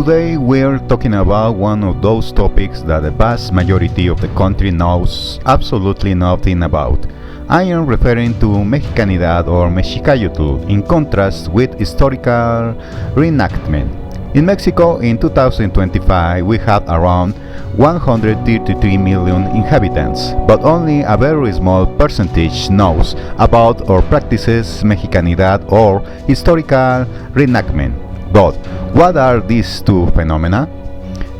today we're talking about one of those topics that the vast majority of the country knows absolutely nothing about. I am referring to Mexicanidad or Mexicayotl in contrast with historical reenactment. In Mexico in 2025 we have around 133 million inhabitants, but only a very small percentage knows about or practices Mexicanidad or historical reenactment. But what are these two phenomena?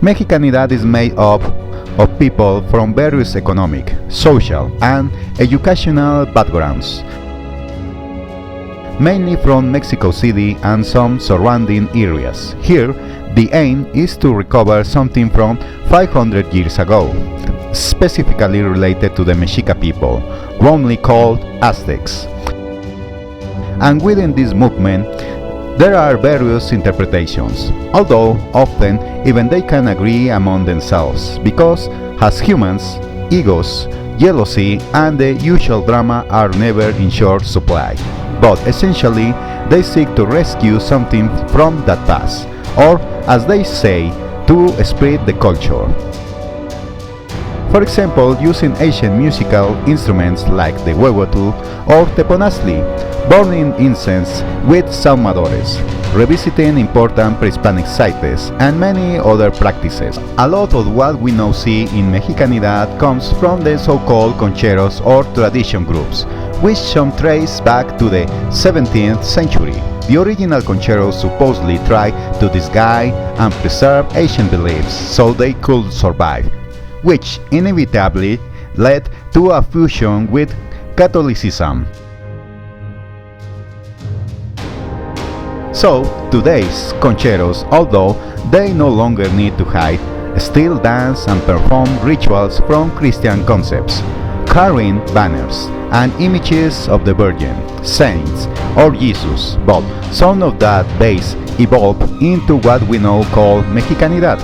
Mexicanidad is made up of people from various economic, social, and educational backgrounds, mainly from Mexico City and some surrounding areas. Here, the aim is to recover something from 500 years ago, specifically related to the Mexica people, wrongly called Aztecs. And within this movement, there are various interpretations, although often even they can agree among themselves, because as humans, egos, jealousy, and the usual drama are never in short supply. But essentially, they seek to rescue something from that past, or as they say, to spread the culture. For example, using ancient musical instruments like the huehuetl or teponazli, burning incense with saumadores, revisiting important pre-Hispanic sites, and many other practices. A lot of what we now see in Mexicanidad comes from the so-called concheros or tradition groups, which some trace back to the 17th century. The original concheros supposedly tried to disguise and preserve ancient beliefs so they could survive, which inevitably led to a fusion with Catholicism. So, today's concheros, although they no longer need to hide, still dance and perform rituals from Christian concepts, carrying banners and images of the Virgin, saints, or Jesus, but some of that base evolved into what we now call Mexicanidad,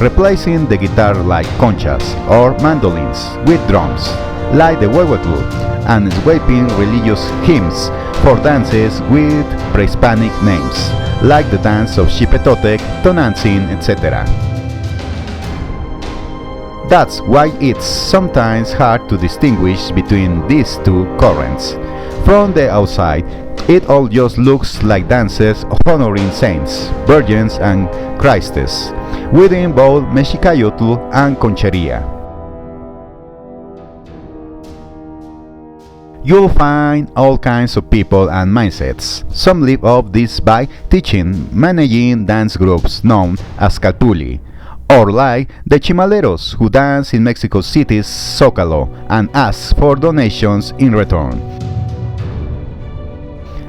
replacing the guitar like conchas or mandolins with drums, like the huehuetl, and swapping religious hymns for dances with pre-Hispanic names, like the dance of Xipetotec, Tonantzin, etc. That's why it's sometimes hard to distinguish between these two currents. From the outside, it all just looks like dances honoring saints, virgins, and Christes, within both Mexicayotl and Concheria. You'll find all kinds of people and mindsets. Some live off this by teaching, managing dance groups known as calpulli, or like the chimaleros who dance in Mexico City's Zócalo and ask for donations in return.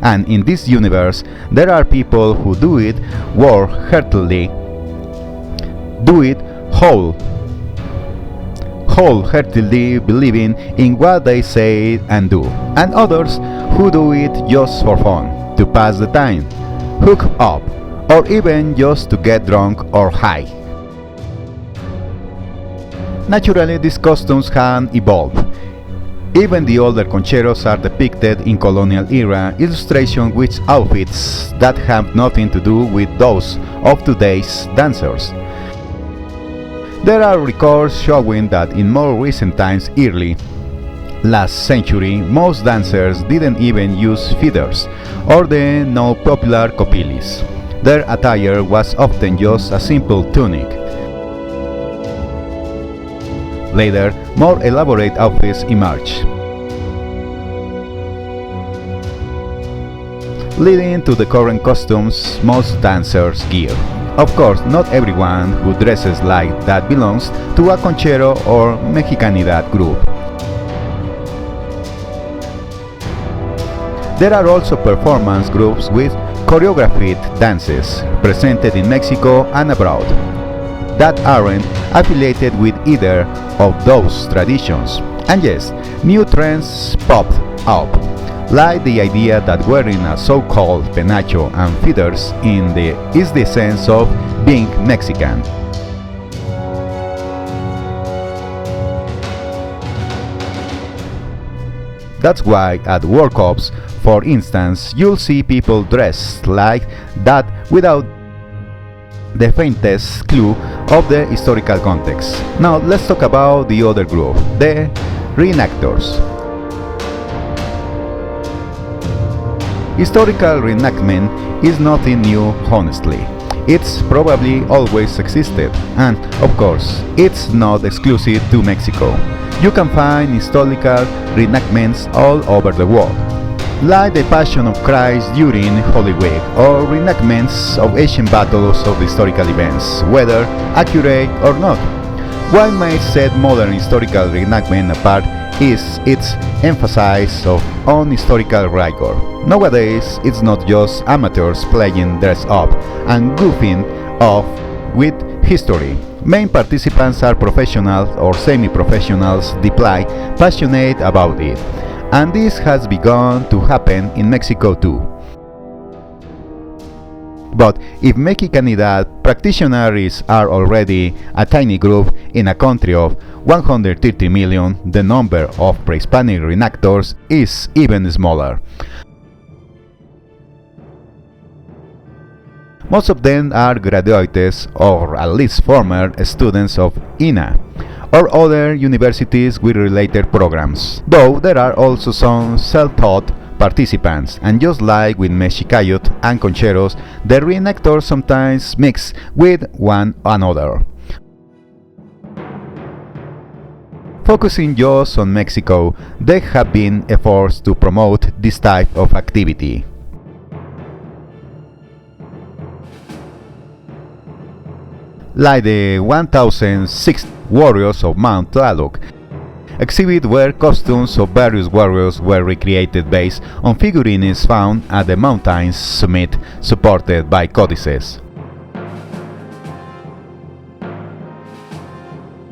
And in this universe, there are people who do it wholeheartedly, wholeheartedly believing in what they say and do, and others who do it just for fun, to pass the time, hook up, or even just to get drunk or high. Naturally, these customs can evolve. Even the older concheros are depicted in colonial era illustrations with outfits that have nothing to do with those of today's dancers. There are records showing that in more recent times, early last century, most dancers didn't even use feathers or the now popular copilis. Their attire was often just a simple tunic. Later, more elaborate outfits emerged, leading to the current costumes most dancers gear. Of course, not everyone who dresses like that belongs to a conchero or Mexicanidad group. There are also performance groups with choreographed dances presented in Mexico and abroad that aren't affiliated with either of those traditions. And yes, new trends popped up, like the idea that wearing a so-called penacho and feathers is the sense of being Mexican. That's why at World Cups, for instance, you'll see people dressed like that without the faintest clue of the historical context. Now let's talk about the other group, the reenactors. Historical reenactment is nothing new, honestly. It's probably always existed, and of course, it's not exclusive to Mexico. You can find historical reenactments all over the world, like the Passion of Christ during Holy Week, or reenactments of ancient battles of historical events, whether accurate or not. What may set modern historical reenactment apart is its emphasis on historical rigor. Nowadays, it's not just amateurs playing dress up and goofing off with history. Main participants are professionals or semi-professionals deeply passionate about it, and this has begun to happen in Mexico too. But if Mexicanidad practitioners are already a tiny group in a country of 130 million, the number of pre-Hispanic reenactors is even smaller. Most of them are graduates or at least former students of INA or other universities with related programs, though there are also some self-taught participants, and just like with Mexicayotl and concheros, the reenactors sometimes mix with one another. Focusing just on Mexico, there have been efforts to promote this type of activity. Like the 1006 Warriors of Mount Tlaloc exhibit, where costumes of various warriors were recreated based on figurines found at the mountain's summit, supported by codices.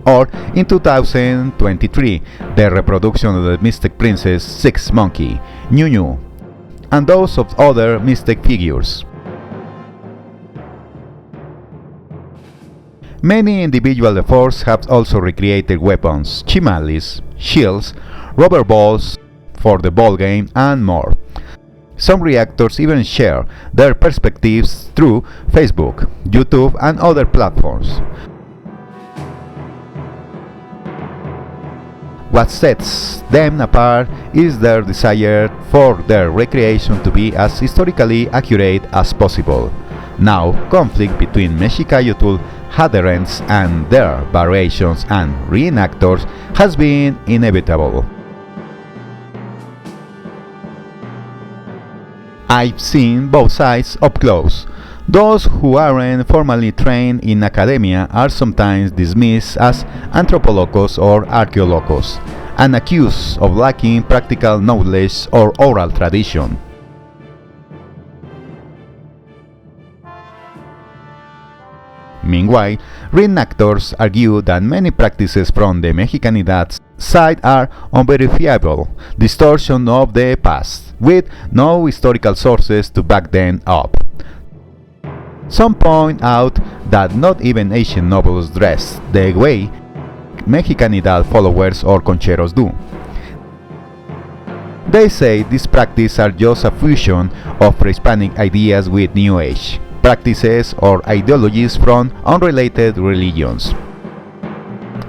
Or in 2023, the reproduction of the Mystic Princess Six Monkey, Ñu, and those of other mystic figures. Many individual efforts have also recreated weapons, chimales, shields, rubber balls for the ball game, and more. Some reactors even share their perspectives through Facebook, YouTube, and other platforms. What sets them apart is their desire for their recreation to be as historically accurate as possible. Now, conflict between Mexicayotl adherents and their variations and reenactors has been inevitable. I've seen both sides up close. Those who aren't formally trained in academia are sometimes dismissed as anthropologos or archaeologos and accused of lacking practical knowledge or oral tradition. Meanwhile, reenactors argue that many practices from the Mexicanidad side are unverifiable distortion of the past, with no historical sources to back them up. Some point out that not even ancient nobles dress the way Mexicanidad followers or concheros do. They say this practice are just a fusion of pre-Hispanic ideas with New Age practices or ideologies from unrelated religions.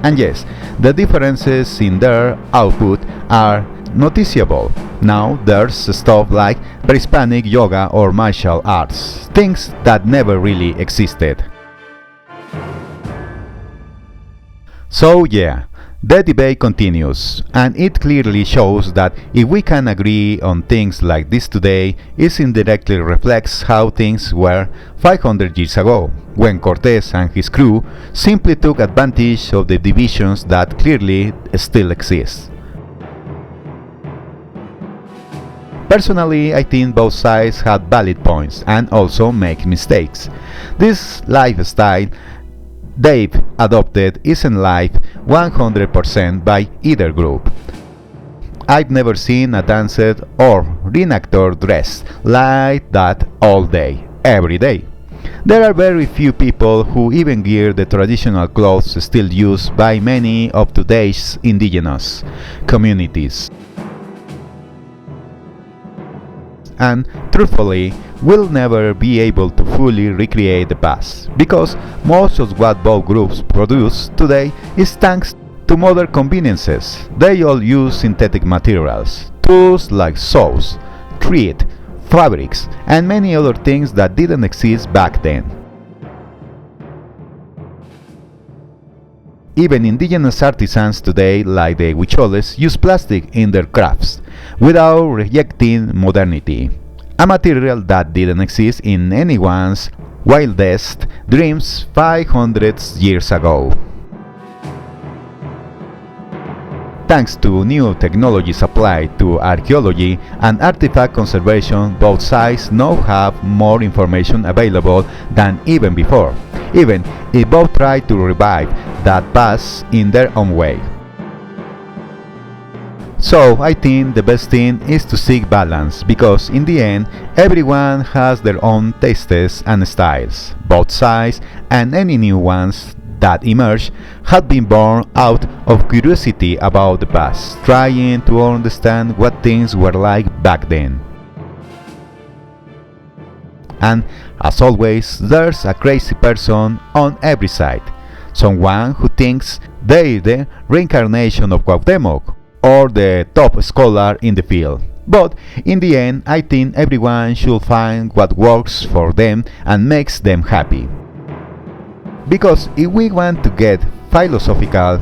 And yes, the differences in their output are noticeable. Now there's stuff like pre-Hispanic yoga or martial arts, things that never really existed. So yeah, the debate continues, and it clearly shows that if we can agree on things like this today, it indirectly reflects how things were 500 years ago, when Cortés and his crew simply took advantage of the divisions that clearly still exist. Personally, I think both sides had valid points and also make mistakes. This lifestyle they've adopted isn't lived 100% by either group. I've never seen a dancer or reenactor dressed like that all day, every day. There are very few people who even wear the traditional clothes still used by many of today's indigenous communities. and, truthfully, we'll never be able to fully recreate the past, because most of what both groups produce today is thanks to modern conveniences. They all use synthetic materials, tools like saws, thread, fabrics, and many other things that didn't exist back then. Even indigenous artisans today, like the huicholes, use plastic in their crafts, without rejecting modernity, a material that didn't exist in anyone's wildest dreams 500 years ago. Thanks to new technologies applied to archaeology and artifact conservation, both sides now have more information available than even before, even if both try to revive that past in their own way. So I think the best thing is to seek balance, because in the end everyone has their own tastes and styles. Both sides and any new ones that emerge had been born out of curiosity about the past, trying to understand what things were like back then. And as always, there's a crazy person on every side, someone who thinks they're the reincarnation of Cuauhtémoc, or the top scholar in the field. But in the end, I think everyone should find what works for them and makes them happy. Because if we want to get philosophical,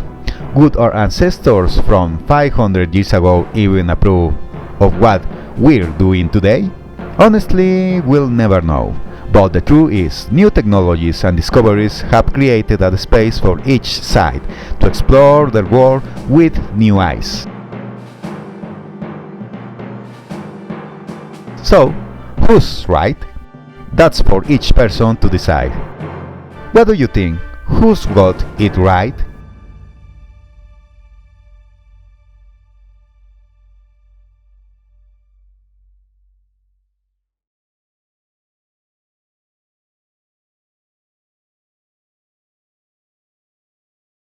would our ancestors from 500 years ago even approve of what we're doing today? Honestly, we'll never know. But the truth is, new technologies and discoveries have created a space for each side to explore the world with new eyes. So, who's right? That's for each person to decide. What do you think? Who's got it right?